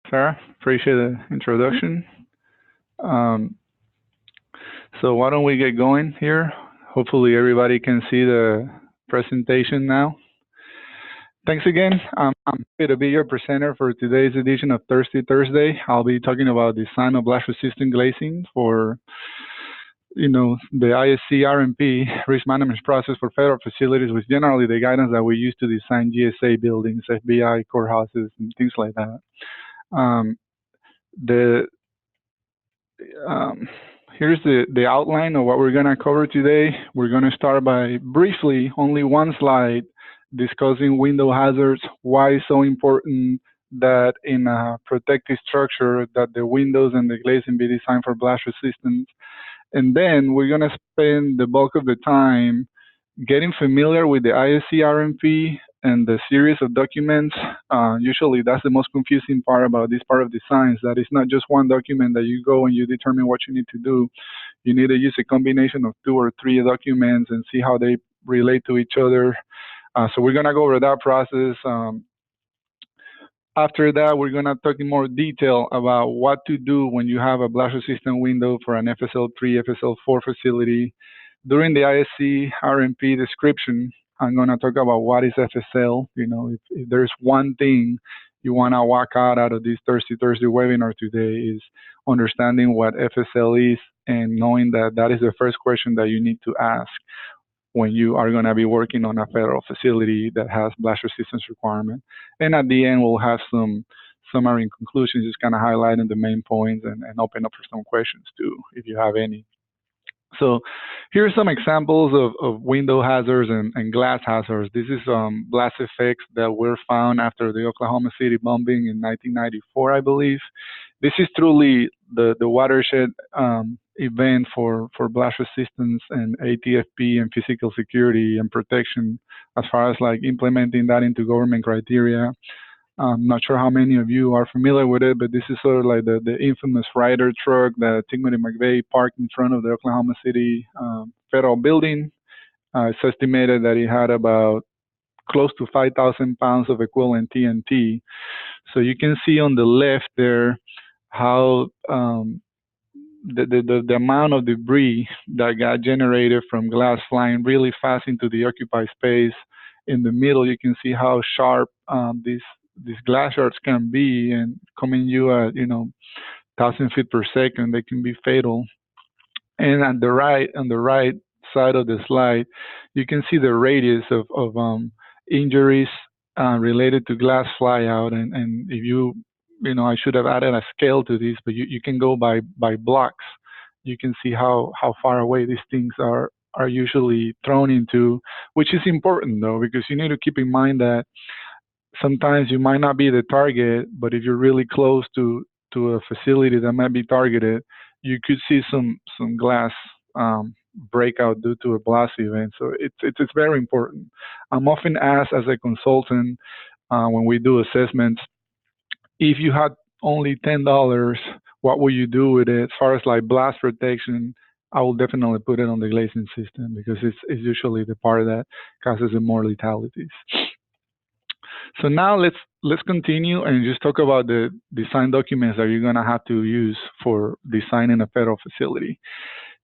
Sarah. Appreciate the introduction. Um, so why don't we get going here? Hopefully everybody can see the presentation now. Thanks again. I'm happy to be your presenter for today's edition of Thirsty Thursday. I'll be talking about design of blast-resistant glazing for, the ISC RMP, risk management process for federal facilities, which generally the guidance that we use to design GSA buildings, FBI courthouses, and things like that. Um, the Um, Here's the outline of what we're going to cover today. We're going to start by briefly, only one slide, discussing window hazards, why it's so important that in a protective structure that the windows and the glazing be designed for blast resistance. And then we're going to spend the bulk of the time getting familiar with the ISC RMP and the series of documents. Usually that's the most confusing part about this part of designs, that it's not just one document that you go and you determine what you need to do. You need to use a combination of 2 or 3 documents and see how they relate to each other. So we're going to go over that process. After that, we're going to talk in more detail about what to do when you have a blast resistant window for an FSL3, FSL4 facility. During the ISC RMP description, I'm going to talk about what is FSL. If there's one thing you want to walk out of this Thirsty Thursday webinar today, is understanding what FSL is and knowing that that is the first question that you need to ask when you are going to be working on a federal facility that has blast resistance requirement. And at the end, we'll have some summary and conclusions, just kind of highlighting the main points and open up for some questions too, if you have any. So here are some examples of window hazards and glass hazards. This is blast effects that were found after the Oklahoma City bombing in 1994, I believe. This is truly the watershed event for blast resistance and ATFP and physical security and protection, as far as like implementing that into government criteria. I'm not sure how many of you are familiar with it, but this is sort of like the infamous Ryder truck that Timothy McVeigh parked in front of the Oklahoma City federal building. It's estimated that it had about close to 5,000 pounds of equivalent TNT. So you can see on the left there how the amount of debris that got generated from glass flying really fast into the occupied space. In the middle, you can see how sharp these glass shards can be, and coming you at 1,000 feet per second, they can be fatal. And on the right side of the slide, you can see the radius of injuries related to glass flyout. And if I should have added a scale to this, but you can go by blocks. You can see how far away these things are usually thrown into, which is important though, because you need to keep in mind that sometimes you might not be the target, but if you're really close to a facility that might be targeted, you could see some glass breakout due to a blast event. So it's very important. I'm often asked as a consultant when we do assessments, if you had only $10, what would you do with it? As far as like blast protection, I will definitely put it on the glazing system because it's usually the part that causes the more letalities. So now let's continue and just talk about the design documents that you're gonna have to use for designing a federal facility.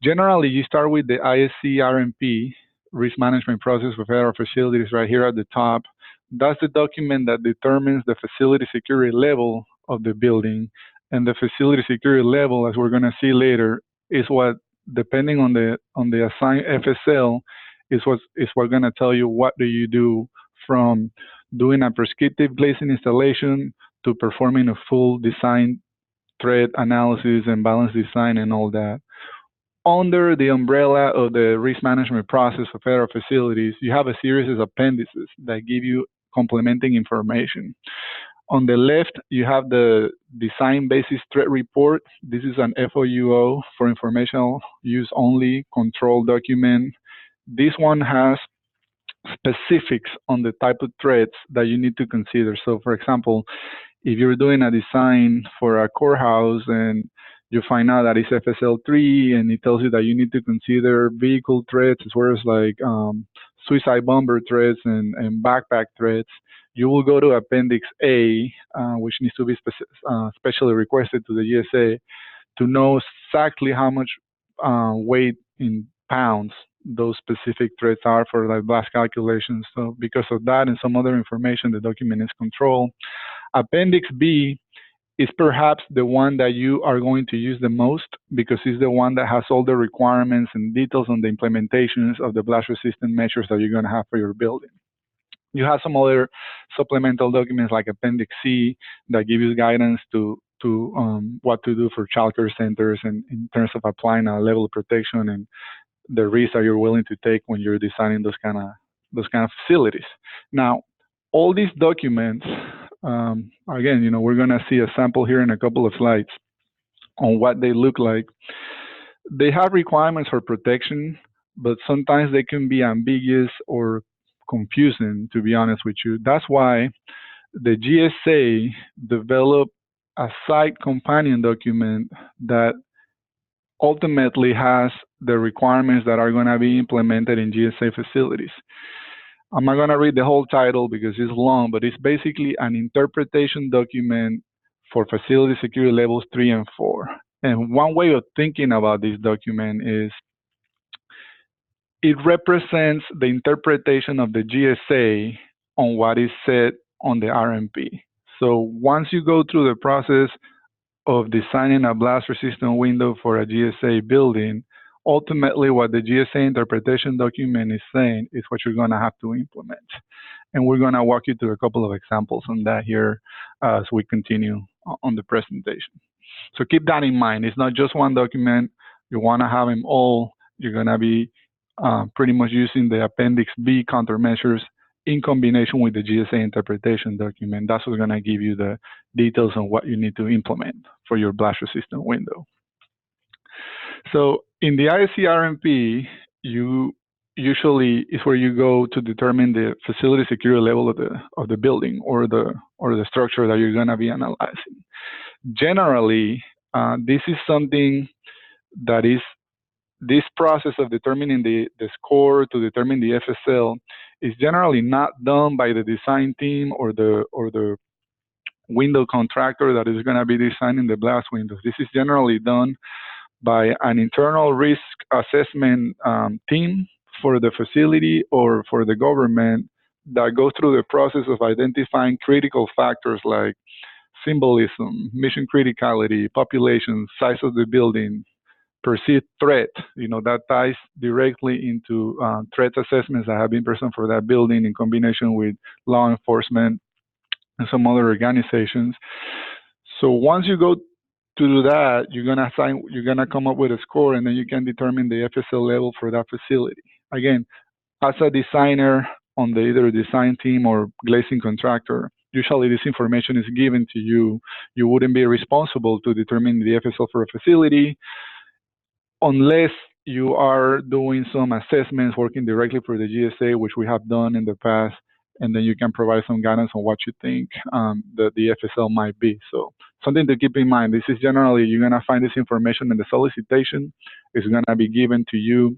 Generally, you start with the ISC RMP, risk management process for federal facilities, right here at the top. That's the document that determines the facility security level of the building. And the facility security level, as we're gonna see later, is what, depending on the assigned FSL, is what gonna tell you what do you do, from doing a prescriptive glazing installation to performing a full design threat analysis and balance design and all that. Under the umbrella of the risk management process for federal facilities, you have a series of appendices that give you complementing information. On the left, you have the design basis threat report. This is an FOUO, for informational use only, control document. This one has specifics on the type of threats that you need to consider. So for example, if you're doing a design for a courthouse and you find out that it's FSL3 and it tells you that you need to consider vehicle threats as well as like suicide bomber threats and backpack threats, you will go to Appendix A, which needs to be specially requested to the GSA to know exactly how much weight in pounds those specific threats are for like blast calculations. So because of that and some other information, the document is controlled. Appendix B is perhaps the one that you are going to use the most because it's the one that has all the requirements and details on the implementations of the blast resistant measures that you're going to have for your building. You have some other supplemental documents like Appendix C that give you guidance to what to do for childcare centers and in terms of applying a level of protection and the risks that you're willing to take when you're designing those kind of facilities. Now, all these documents, again, we're going to see a sample here in a couple of slides on what they look like. They have requirements for protection, but sometimes they can be ambiguous or confusing, to be honest with you. That's why the GSA developed a site companion document that ultimately has the requirements that are going to be implemented in GSA facilities. I'm not going to read the whole title because it's long, but it's basically an interpretation document for facility security levels 3 and 4. And one way of thinking about this document is it represents the interpretation of the GSA on what is said on the RMP. So once you go through the process of designing a blast-resistant window for a GSA building, ultimately what the GSA interpretation document is saying is what you're going to have to implement. And we're going to walk you through a couple of examples on that here as we continue on the presentation. So keep that in mind. It's not just one document. You want to have them all. You're going to be pretty much using the Appendix B countermeasures in combination with the GSA interpretation document. That's what's going to give you the details on what you need to implement for your blast-resistant window. So in the ISC RMP, you usually is where you go to determine the facility security level of the building or the structure that you're going to be analyzing. Generally, this is something that is this process of determining the score to determine the FSL is generally not done by the design team or the window contractor that is going to be designing the blast windows. This is generally done by an internal risk assessment team for the facility or for the government that goes through the process of identifying critical factors like symbolism, mission criticality, population, size of the building, perceived threat, that ties directly into threat assessments that have been present for that building in combination with law enforcement and some other organizations. So once you go to do that, you're gonna come up with a score, and then you can determine the FSL level for that facility. Again, as a designer on the either design team or glazing contractor, usually this information is given to you. You wouldn't be responsible to determine the FSL for a facility unless you are doing some assessments working directly for the GSA, which we have done in the past, and then you can provide some guidance on what you think the FSL might be. So something to keep in mind, this is generally, you're gonna find this information in the solicitation. It's gonna be given to you.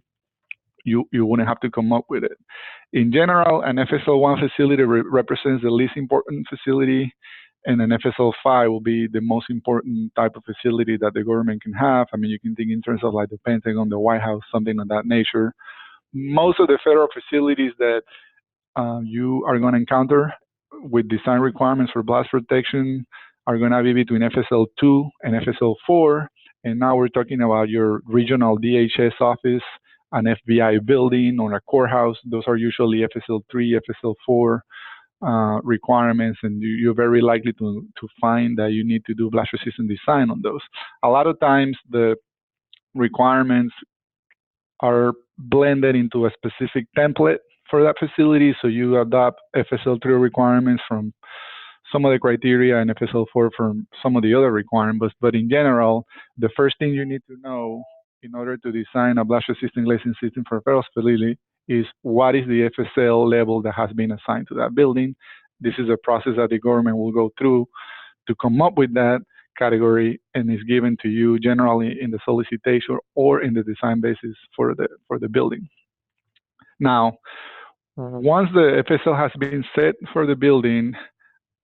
You wouldn't have to come up with it. In general, an FSL1 facility represents the least important facility, and an FSL5 will be the most important type of facility that the government can have. I mean, you can think in terms of like the Pentagon, the White House, something of that nature. Most of the federal facilities that you are going to encounter with design requirements for blast protection are going to be between FSL2 and FSL4. And now we're talking about your regional DHS office, an FBI building, or a courthouse. Those are usually FSL3, FSL4 requirements, and you're very likely to find that you need to do blast resistant design on those. A lot of times the requirements are blended into a specific template for that facility, so you adopt FSL3 requirements from some of the criteria and FSL4 from some of the other requirements, but in general, the first thing you need to know in order to design a blast resistant glazing system for a federal facility is what is the FSL level that has been assigned to that building. This is a process that the government will go through to come up with that category, and is given to you generally in the solicitation or in the design basis for the building. Now, Once the FSL has been set for the building,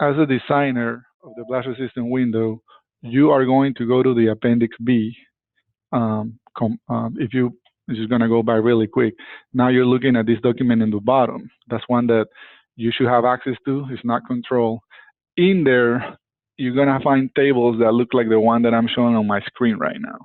as a designer of the blast resistant window, you are going to go to the Appendix B. If you, this is going to go by really quick. Now you're looking at this document in the bottom. That's one that you should have access to. It's not control. In there, you're going to find tables that look like the one that I'm showing on my screen right now.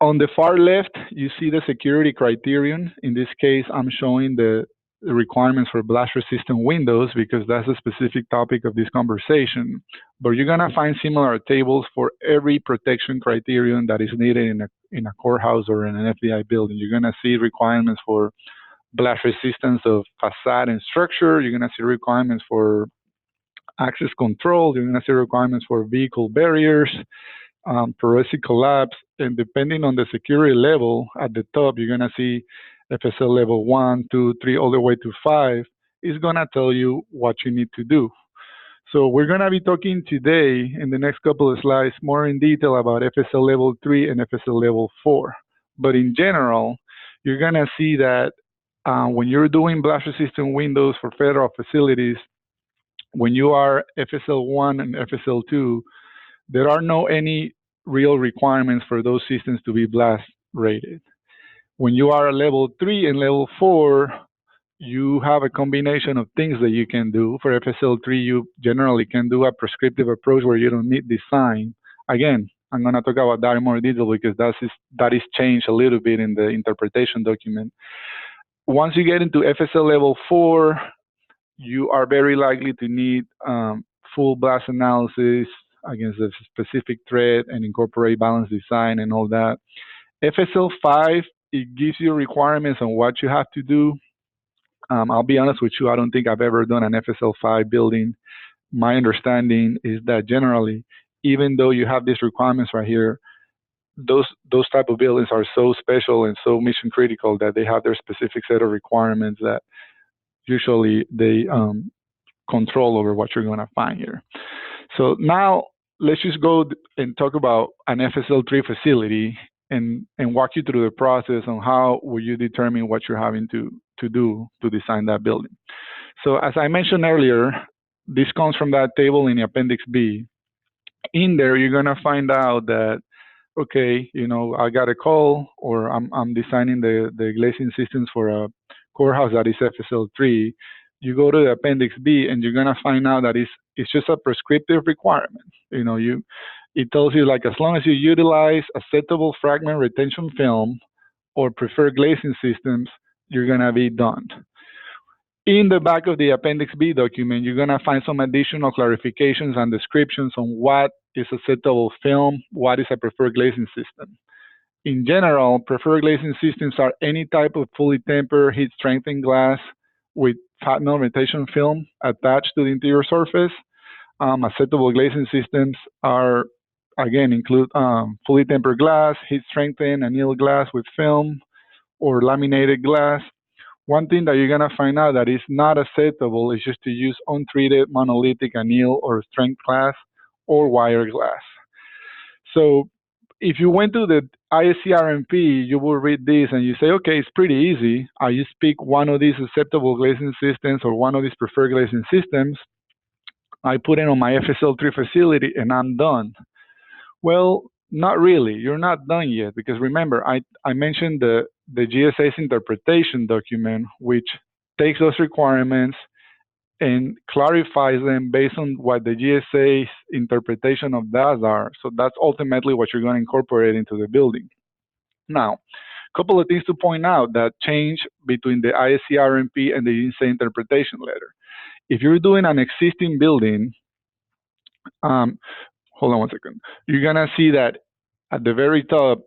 On the far left, you see the security criterion. In this case, I'm showing the requirements for blast-resistant windows because that's a specific topic of this conversation. But you're gonna find similar tables for every protection criterion that is needed in a courthouse or in an FBI building. You're gonna see requirements for blast resistance of facade and structure. You're gonna see requirements for access control. You're gonna see requirements for vehicle barriers, corrosive collapse, and depending on the security level at the top, you're gonna see FSL level 1, 2, 3, all the way to 5 is gonna tell you what you need to do. So we're gonna be talking today in the next couple of slides more in detail about FSL level 3 and FSL level 4. But in general, you're gonna see that when you're doing blast resistant windows for federal facilities, when you are FSL 1 and FSL 2, there are no any real requirements for those systems to be blast rated. When you are level 3 and level 4, you have a combination of things that you can do. For FSL 3, you generally can do a prescriptive approach where you don't need design. Again, I'm going to talk about that in more detail because that is changed a little bit in the interpretation document. Once you get into FSL level 4, you are very likely to need full blast analysis against a specific threat and incorporate balance design and all that. FSL 5, it gives you requirements on what you have to do. I'll be honest with you, I don't think I've ever done an FSL 5 building. My understanding is that generally, even though you have these requirements right here, those type of buildings are so special and so mission critical that they have their specific set of requirements that usually they control over what you're going to find here. So now let's just go and talk about an FSL 3 facility and walk you through the process on how will you determine what you're having to do to design that building. So as I mentioned earlier, this comes from that table in the Appendix B. In there, you're going to find out that, okay, you know, I got a call or I'm designing the glazing systems for a courthouse that is FSL 3. You go to the Appendix B and you're going to find out that it's just a prescriptive requirement. You know, it tells you like as long as you utilize acceptable fragment retention film or preferred glazing systems, you're going to be done. In the back of the Appendix B document, you're going to find some additional clarifications and descriptions on what is acceptable film, what is a preferred glazing system. In general, preferred glazing systems are any type of fully tempered, heat-strengthened glass with fat melt retention film attached to the interior surface. Acceptable glazing systems are, again, include fully tempered glass, heat-strengthened annealed glass with film, or laminated glass. One thing that you're going to find out that is not acceptable is just to use untreated monolithic anneal or strength glass or wire glass. So if you went to the ISC RMP, you will read this and you say, okay, it's pretty easy. I just pick one of these acceptable glazing systems or one of these preferred glazing systems. I put it on my FSL 3 facility and I'm done. Well, not really. You're not done yet because remember, I mentioned the GSA's interpretation document, which takes those requirements and clarifies them based on what the GSA's interpretation of that are. So that's ultimately what you're going to incorporate into the building. Now, a couple of things to point out that change between the ISC RMP and the GSA interpretation letter. If you're doing an existing building, hold on one second. You're gonna see that at the very top,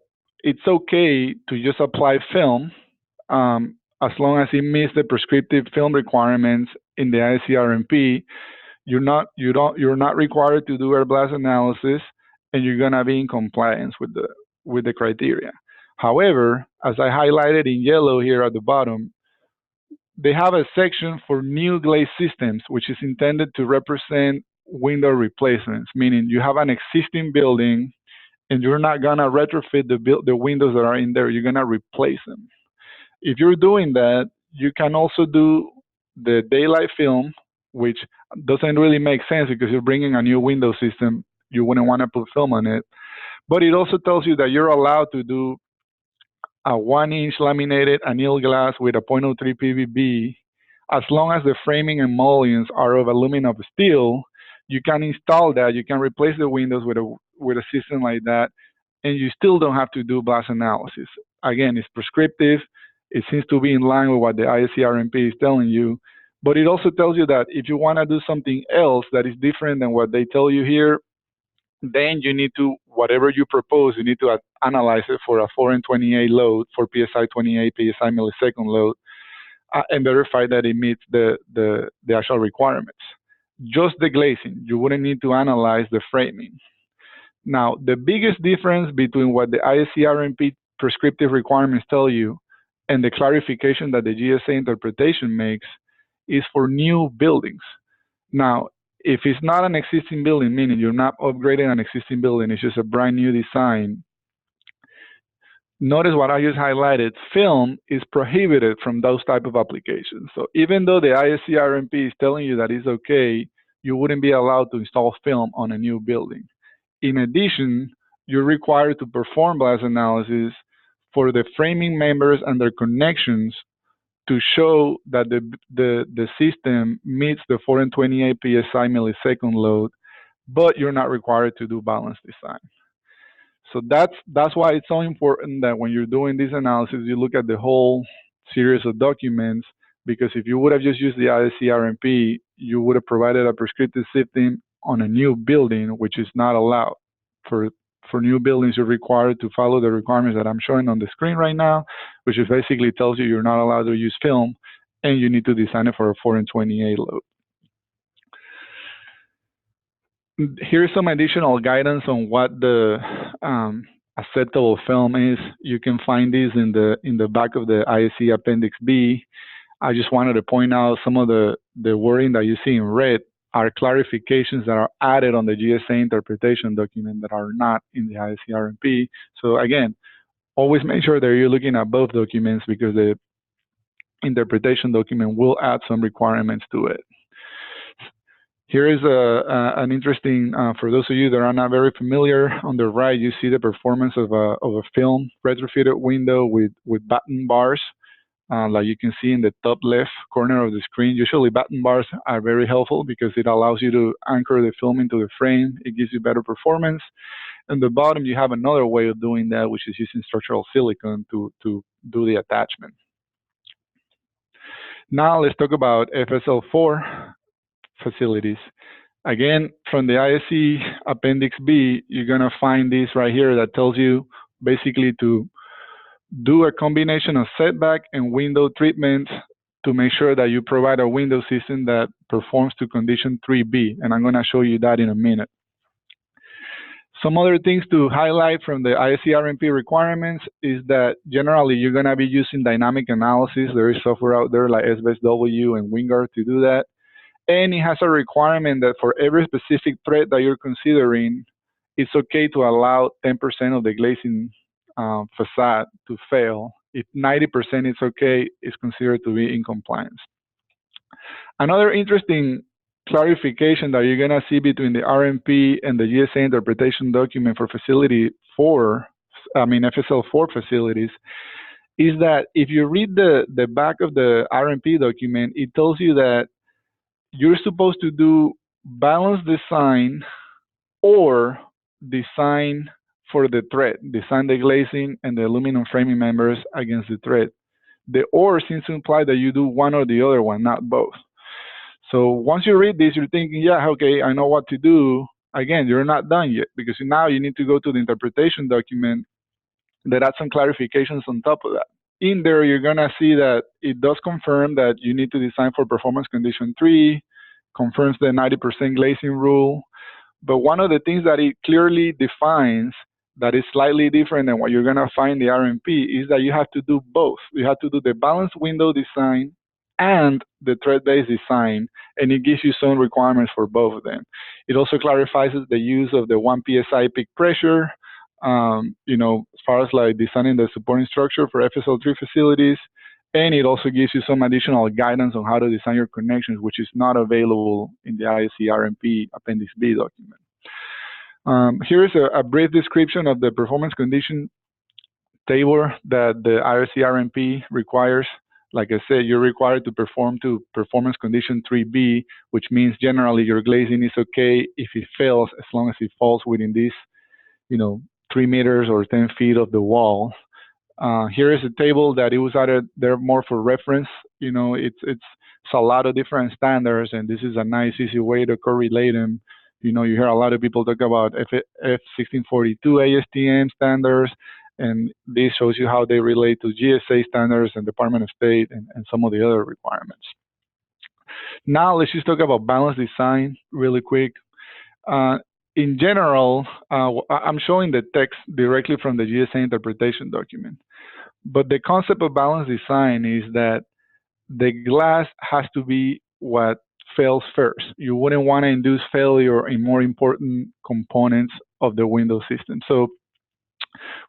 it's okay to just apply film as long as it meets the prescriptive film requirements in the ICRMP. You're not required to do air blast analysis, and you're gonna be in compliance with the criteria. However, as I highlighted in yellow here at the bottom, they have a section for new glaze systems, which is intended to represent window replacements, meaning you have an existing building and you're not gonna retrofit the windows that are in there, you're gonna replace them. If you're doing that, you can also do the daylight film, which doesn't really make sense because you're bringing a new window system. You wouldn't want to put film on it. But it also tells you that you're allowed to do a 1-inch laminated anneal glass with a 0.03 PVB. As long as the framing and mullions are of aluminum steel, you can install that. You can replace the windows with a system like that, and you still don't have to do blast analysis. Again, it's prescriptive. It seems to be in line with what the ISC RMP is telling you, but it also tells you that if you want to do something else that is different than what they tell you here, then you need to, whatever you propose, you need to analyze it for a 4 and 28 load, for PSI 28, PSI millisecond load, and verify that it meets the actual requirements. Just the glazing, you wouldn't need to analyze the framing. Now, the biggest difference between what the ISC RMP prescriptive requirements tell you and the clarification that the GSA interpretation makes is for new buildings. Now, if it's not an existing building, meaning you're not upgrading an existing building, it's just a brand new design, notice what I just highlighted, film is prohibited from those type of applications. So even though the ISC RMP is telling you that it's okay, you wouldn't be allowed to install film on a new building. In addition, you're required to perform blast analysis for the framing members and their connections to show that the system meets the 4 and 28 PSI millisecond load, but you're not required to do balance design. So that's why it's so important that when you're doing this analysis, you look at the whole series of documents, because if you would have just used the ISC RMP, you would have provided a prescriptive system on a new building, which is not allowed. For new buildings, you're required to follow the requirements that I'm showing on the screen right now, which is basically tells you you're not allowed to use film, and you need to design it for a 4 and 28 load. Here's some additional guidance on what the acceptable film is. You can find these in the back of the ISC Appendix B. I just wanted to point out some of the wording that you see in red are clarifications that are added on the GSA interpretation document that are not in the ISC RMP. So again, always make sure that you're looking at both documents because the interpretation document will add some requirements to it. Here is an interesting, for those of you that are not very familiar, on the right you see the performance of a film retrofitted window with batten bars. Like you can see in the top left corner of the screen. Usually batten bars are very helpful because it allows you to anchor the film into the frame. It gives you better performance. And the bottom, you have another way of doing that, which is using structural silicone to do the attachment. Now let's talk about FSL4 facilities. Again, from the ISC Appendix B, you're gonna find this right here that tells you basically to do a combination of setback and window treatment to make sure that you provide a window system that performs to condition 3B, and I'm going to show you that in a minute. Some other things to highlight from the ISC RMP requirements is that generally you're going to be using dynamic analysis. There is software out there like SBSW and WinGuard to do that, and it has a requirement that for every specific thread that you're considering, it's okay to allow 10% of the glazing facade to fail. If 90% is okay, it's considered to be in compliance. Another interesting clarification that you're gonna see between the RMP and the GSA interpretation document for facility 4, FSL4 facilities, is that if you read the back of the RMP document, it tells you that you're supposed to do balance design or design for the thread, design the glazing and the aluminum framing members against the thread. The or seems to imply that you do one or the other one, not both. So once you read this, you're thinking, yeah, okay, I know what to do. Again, you're not done yet because now you need to go to the interpretation document that adds some clarifications on top of that. In there, you're gonna see that it does confirm that you need to design for performance condition 3, confirms the 90% glazing rule. But one of the things that it clearly defines that is slightly different than what you're gonna find in the RMP is that you have to do both. You have to do the balanced window design and the thread-based design, and it gives you some requirements for both of them. It also clarifies the use of the 1 PSI peak pressure, as far as like designing the supporting structure for FSL3 facilities, And it also gives you some additional guidance on how to design your connections, which is not available in the ISC RMP Appendix B document. Here is a brief description of the performance condition table that the ISC RMP requires. Like I said, you're required to perform to performance condition 3B, which means generally your glazing is okay if it fails, as long as it falls within this, 3 meters or 10 feet of the wall. Here is a table that it was added there more for reference. It's a lot of different standards, and this is a nice, easy way to correlate them. You hear a lot of people talk about F1642 ASTM standards, and this shows you how they relate to GSA standards and Department of State and some of the other requirements. Now let's just talk about balanced design really quick. In general, I'm showing the text directly from the GSA interpretation document. But the concept of balanced design is that the glass has to be what fails first. You wouldn't want to induce failure in more important components of the window system. So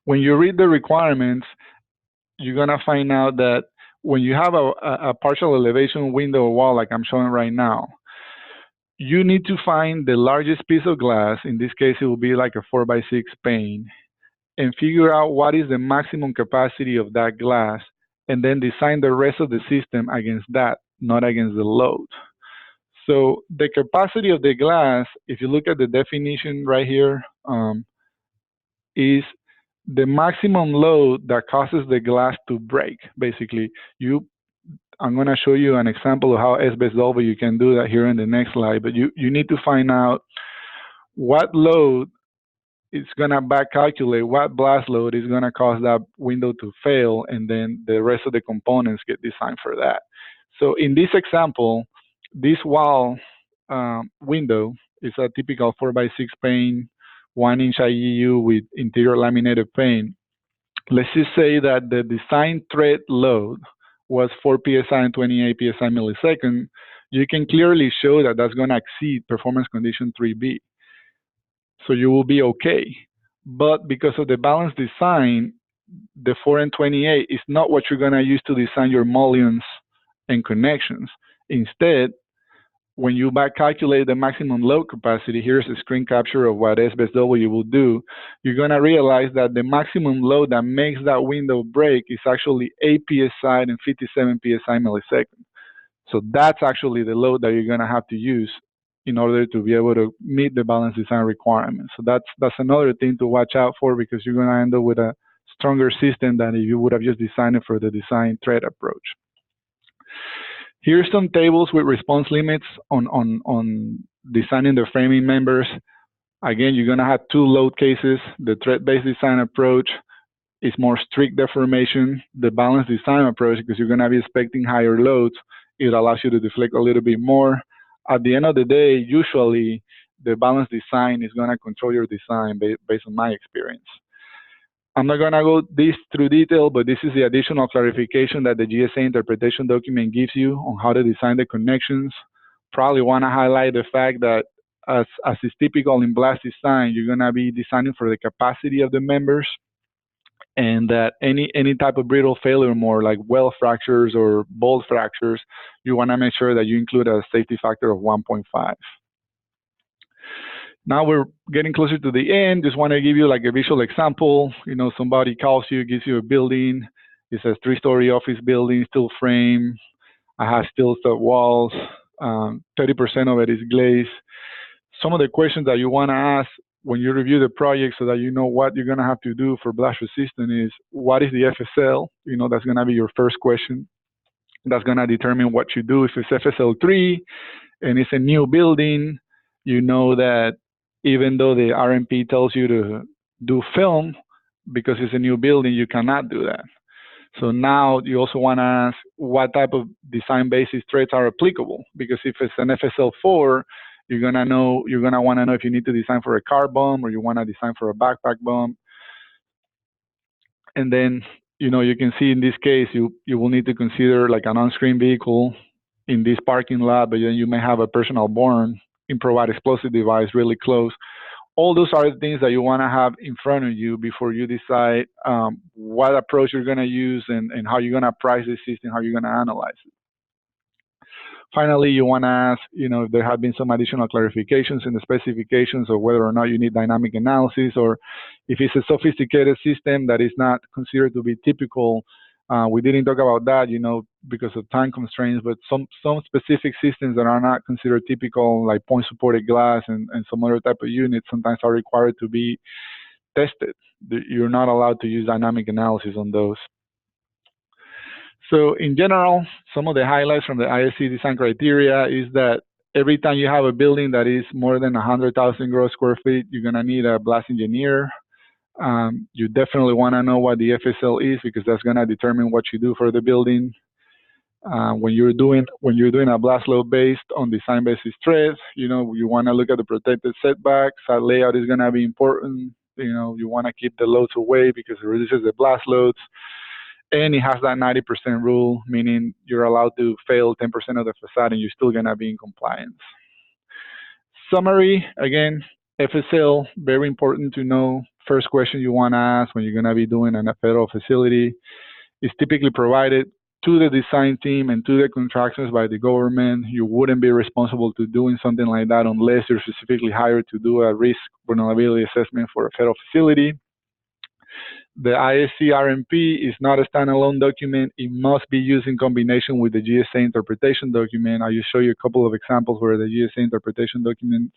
when you read the requirements, you're going to find out that when you have a partial elevation window wall like I'm showing right now, you need to find the largest piece of glass. In this case, it will be like a 4x6 pane, and figure out what is the maximum capacity of that glass, and then design the rest of the system against that, not against the load. So the capacity of the glass, if you look at the definition right here, is the maximum load that causes the glass to break. Basically, I'm going to show you an example of how SBSW you can do that here in the next slide, but you need to find out what load is going to back calculate what blast load is going to cause that window to fail, and then the rest of the components get designed for that. So in this example, this wall window is a typical 4x6 pane, 1-inch IEU with interior laminated pane. Let's just say that the design thread load was 4 psi and 28 psi millisecond. You can clearly show that that's going to exceed performance condition 3B. So you will be okay. But because of the balanced design, the 4 and 28 is not what you're going to use to design your mullions and connections. Instead, when you back calculate the maximum load capacity, here's a screen capture of what SBSW will do. You're going to realize that the maximum load that makes that window break is actually 8 psi and 57 psi millisecond. So that's actually the load that you're going to have to use in order to be able to meet the balanced design requirements. So that's another thing to watch out for, because you're going to end up with a stronger system than if you would have just designed it for the design thread approach. Here's some tables with response limits on designing the framing members. Again, you're going to have 2 load cases. The thread-based design approach is more strict deformation. The balanced design approach, because you're going to be expecting higher loads, it allows you to deflect a little bit more. At the end of the day, usually the balanced design is going to control your design based on my experience. I'm not going to go through detail, but this is the additional clarification that the GSA interpretation document gives you on how to design the connections. Probably want to highlight the fact that as is typical in blast design, you're going to be designing for the capacity of the members, and that any type of brittle failure, more like weld fractures or bolt fractures, you want to make sure that you include a safety factor of 1.5. Now we're getting closer to the end. Just want to give you like a visual example. Somebody calls you, gives you a building. It says 3-story office building, steel frame. I have steel stud walls. 30% of it is glazed. Some of the questions that you want to ask when you review the project, so that you know what you're going to have to do for blast resistant, is what is the FSL? That's going to be your first question. That's going to determine what you do. If it's FSL3 and it's a new building, you know that even though the RMP tells you to do film, because it's a new building, you cannot do that. So now you also want to ask what type of design basis threads are applicable, because if it's an FSL4, you're going to want to know if you need to design for a car bomb or you want to design for a backpack bomb. And then, you can see in this case, you will need to consider like an on-screen vehicle in this parking lot, but then you may have a personal born improvised explosive device really close. all those are the things that you want to have in front of you before you decide what approach you're going to use and how you're going to price the system, how you're going to analyze it. Finally, you want to ask, if there have been some additional clarifications in the specifications or whether or not you need dynamic analysis, or if it's a sophisticated system that is not considered to be typical. We didn't talk about that, because of time constraints, but some specific systems that are not considered typical, like point-supported glass and some other type of units, sometimes are required to be tested. You're not allowed to use dynamic analysis on those. So in general, some of the highlights from the ISC design criteria is that every time you have a building that is more than 100,000 gross square feet, you're going to need a blast engineer. You definitely want to know what the FSL is, because that's going to determine what you do for the building. When you're doing a blast load based on design basis threats, you want to look at the protected setbacks. That layout is going to be important. You want to keep the loads away because it reduces the blast loads. And it has that 90% rule, meaning you're allowed to fail 10% of the facade and you're still going to be in compliance. Summary, again, FSL, very important to know. First question you want to ask when you're going to be doing a federal facility is typically provided to the design team and to the contractors by the government. You wouldn't be responsible to doing something like that unless you're specifically hired to do a risk vulnerability assessment for a federal facility. The ISC RMP is not a standalone document. It must be used in combination with the GSA interpretation document. I will show you a couple of examples where the GSA interpretation document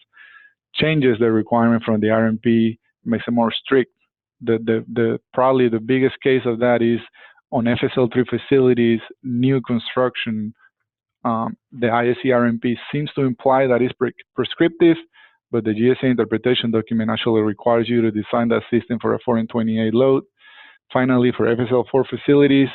changes the requirement from the RMP, makes it more strict. Probably the biggest case of that is on FSL3 facilities, new construction. The ISC RMP seems to imply that it's prescriptive, but the GSA interpretation document actually requires you to design that system for a 428 load. Finally, for FSL4 facilities,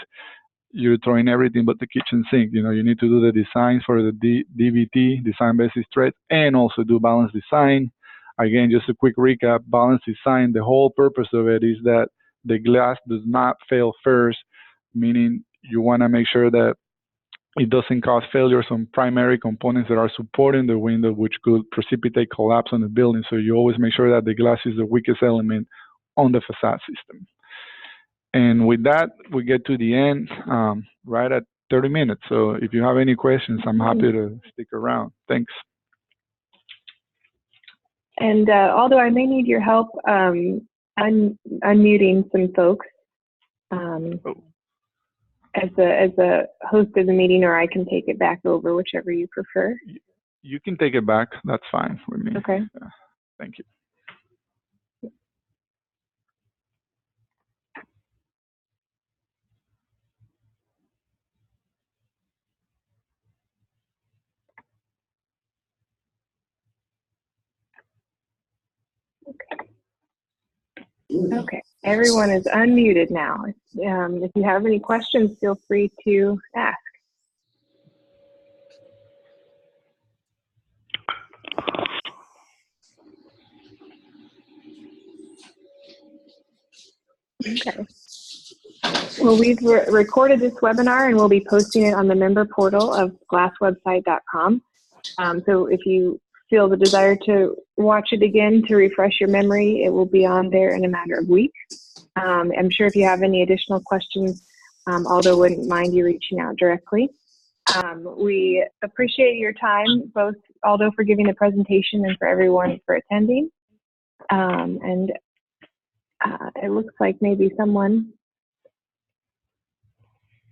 you're throwing everything but the kitchen sink. You need to do the designs for the DBT, design basis threat, and also do balance design. Again, just a quick recap, balance design, the whole purpose of it is that the glass does not fail first, meaning you want to make sure that it doesn't cause failures on primary components that are supporting the window, which could precipitate collapse on the building. So you always make sure that the glass is the weakest element on the facade system. And with that, we get to the end, right at 30 minutes. So if you have any questions, I'm happy to stick around. Thanks. And although I may need your help unmuting some folks as a host of the meeting, or I can take it back over, whichever you prefer. You can take it back. That's fine with me. Okay. Thank you. Okay, everyone is unmuted now. If you have any questions, feel free to ask. Okay. Well, we've recorded this webinar and we'll be posting it on the member portal of glasswebsite.com. So if you feel the desire to watch it again to refresh your memory, it will be on there in a matter of weeks. I'm sure if you have any additional questions, Aldo wouldn't mind you reaching out directly. We appreciate your time, both Aldo for giving the presentation and for everyone for attending. It looks like maybe someone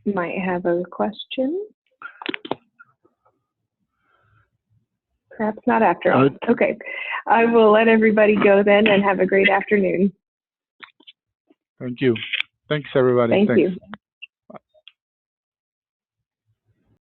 might have a question. Perhaps not after all. Okay, I will let everybody go then and have a great afternoon. Thank you. Thanks, everybody. Thank Thanks. you.